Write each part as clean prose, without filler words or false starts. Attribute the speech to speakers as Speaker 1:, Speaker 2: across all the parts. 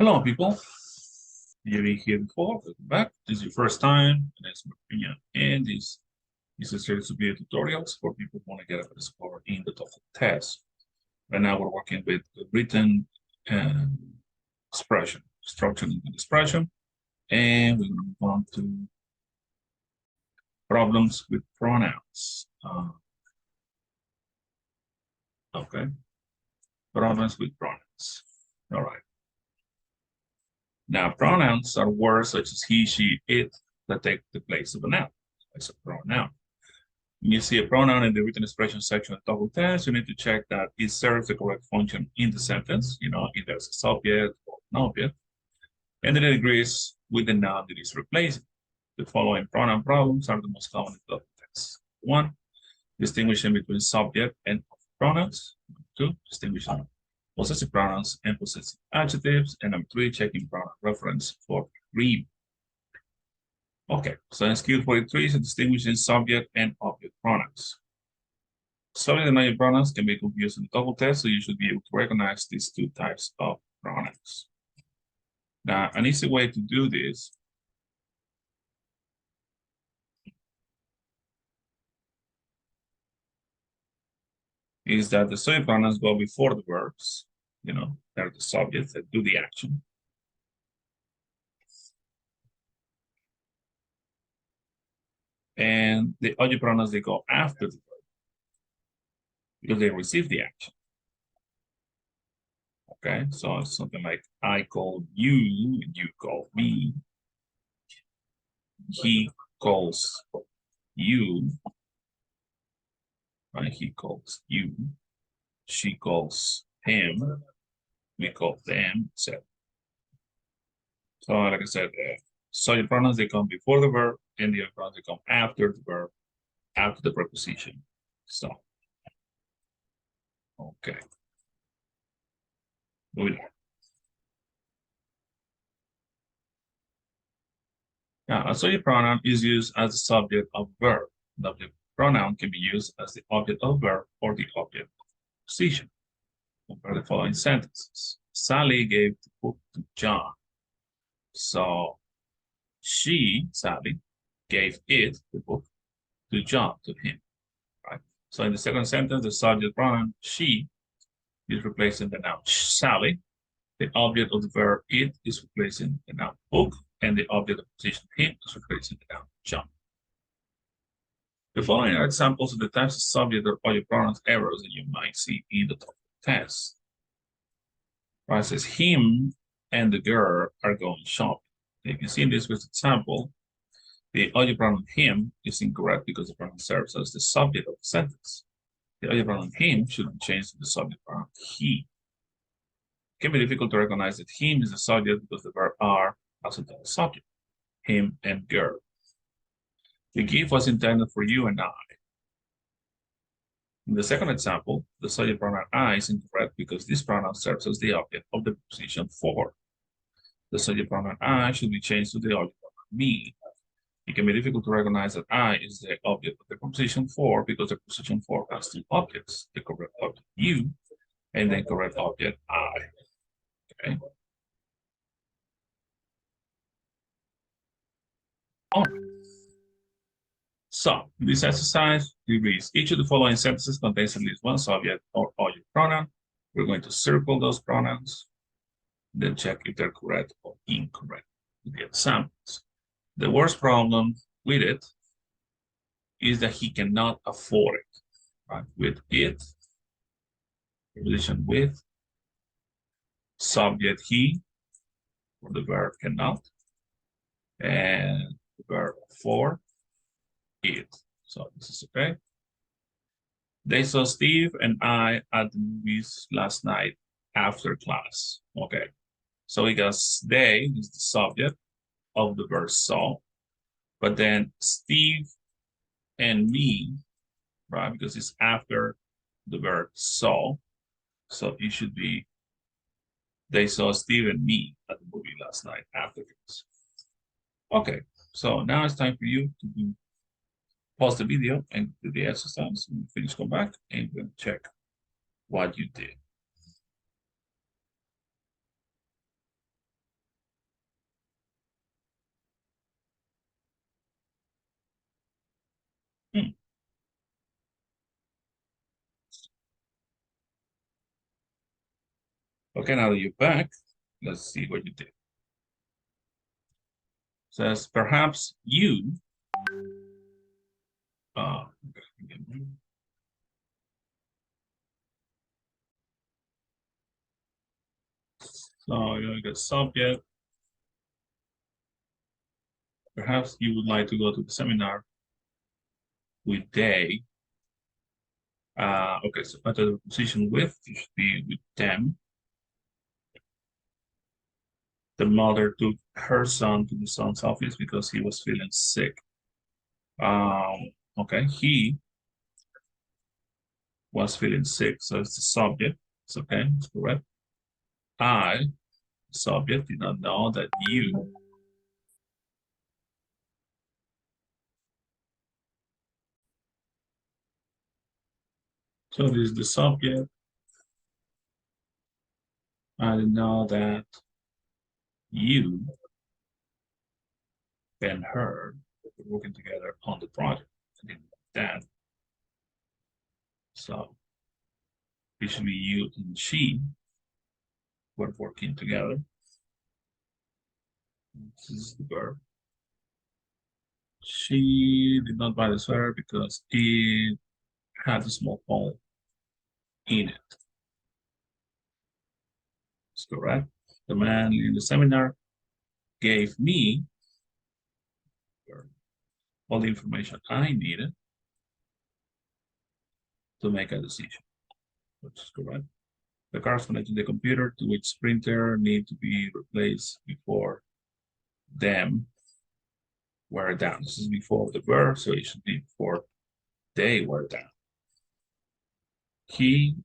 Speaker 1: Hello, people. You've been here before. Welcome back. This is your first time. My name is Marina, and this is a series of video tutorials for people who want to get a better score in the TOEFL test. Right now, we're working with the written expression, structured expression, and we're going to move on to problems with pronouns. Okay, problems with pronouns. All right. Now, pronouns are words such as he, she, it that take the place of a noun. It's a pronoun. When you see a pronoun in the written expression section of TOEFL test, you need to check that it serves the correct function in the sentence, if there's a subject or an object, and that it agrees with the noun that is replacing. The following pronoun problems are the most common in TOEFL tests. 1, distinguishing between subject and pronouns. 2, distinguishing possessive pronouns and possessive adjectives. And number 3, checking pronoun reference for agreement. Okay, so in skill 43 is distinguishing subject and object pronouns. Subject and object pronouns can be confused in the TOEFL test, so you should be able to recognize these two types of pronouns. Now, an easy way to do this is that the subject pronouns go before the verbs, they're the subjects that do the action. And the object pronouns, they go after the verb because they receive the action. Okay, so it's something like I call you, you call me. He calls you, right? He calls you. She calls him. We call them, etc. So, like I said, subject pronouns, they come before the verb, and the other pronouns, they come after the verb, after the preposition. So, okay. Moving on. Now, a subject pronoun is used as the subject of verb. The object pronoun can be used as the object of verb or the object of position. Compare the following sentences. Sally gave the book to John. So she, Sally, gave it, the book, to John, to him. Right? So in the second sentence, the subject pronoun she is replacing the noun Sally. The object of the verb it is replacing the noun book, and the object of position him is replacing the noun John. The following are examples of the types of subject or object pronouns errors that you might see in the TOEFL test. Right, it says him and the girl are going shopping. You can see in this first example, the object pronoun him is incorrect because the pronoun serves as the subject of the sentence. The object pronoun him should be changed to the subject pronoun he. It can be difficult to recognize that him is the subject because the verb are also the subject, him and girl. The gift was intended for you and I. In the second example, the subject pronoun I is incorrect because this pronoun serves as the object of the preposition for. The subject pronoun I should be changed to the object pronoun me. It can be difficult to recognize that I is the object of the preposition for because the preposition for has two objects, the correct object you and the correct object I. Okay. All right. So, in this exercise, we read each of the following sentences contains at least one subject or object pronoun. We're going to circle those pronouns, then check if they're correct or incorrect with the examples. The worst problem with it is that he cannot afford it, right? With it, preposition with, subject he, for the verb cannot, and the verb for it. So this is okay. They saw Steve and I at the movies last night after class. Okay. So we got they is the subject of the verb saw, but then Steve and me, right? Because it's after the verb saw. So it should be they saw Steve and me at the movie last night after class. Okay. So now it's time for you to pause the video and do the exercise. When you finish, come back and we're going to check what you did. Okay, now that you're back, let's see what you did. Says perhaps you uh so you got subject. Perhaps you would like to go to the seminar with they. Okay, so after the position with, you should be with them. The mother took her son to the son's office because he was feeling sick. Okay, he was feeling sick, so it's the subject. It's okay, it's correct. I, subject, did not know that you. So this is the subject. I didn't know that you and her were working together on the project. I didn't know that. So usually you and she were working together. This is the verb. She did not buy the sweater because it had a small hole in it. That's correct. The man in the seminar gave me all the information I needed to make a decision, which is correct. The cards connected to the computer to which printer need to be replaced before them were down. This is before the verb, so it should be before they were down. He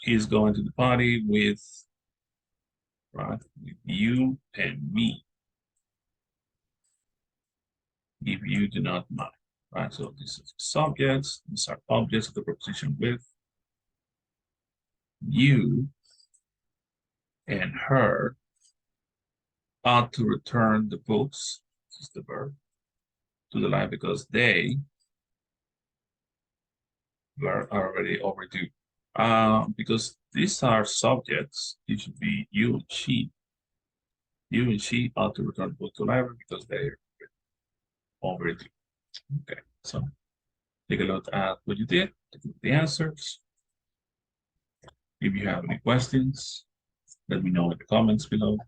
Speaker 1: is going to the party with, right, with you and me, if you do not mind. Right, so this is subjects, these are objects of the preposition with. You and her ought to return the books, this is the verb, to the line because they were already overdue. Because these are subjects, it should be you and she. You and she ought to return the book to the library because they're overdue. Okay, so take a look at what you did, take a look at the answers. If you have any questions, let me know in the comments below.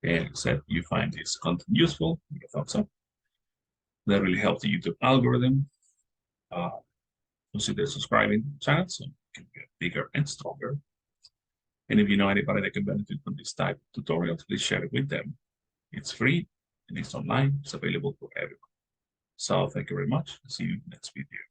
Speaker 1: And except you find this content useful, give a thumbs up. That really helps the YouTube algorithm. Consider subscribing to the channel so you can get bigger and stronger. And if you know anybody that can benefit from this type of tutorials, please share it with them. It's free and it's online. It's available for everyone. So thank you very much. See you next video.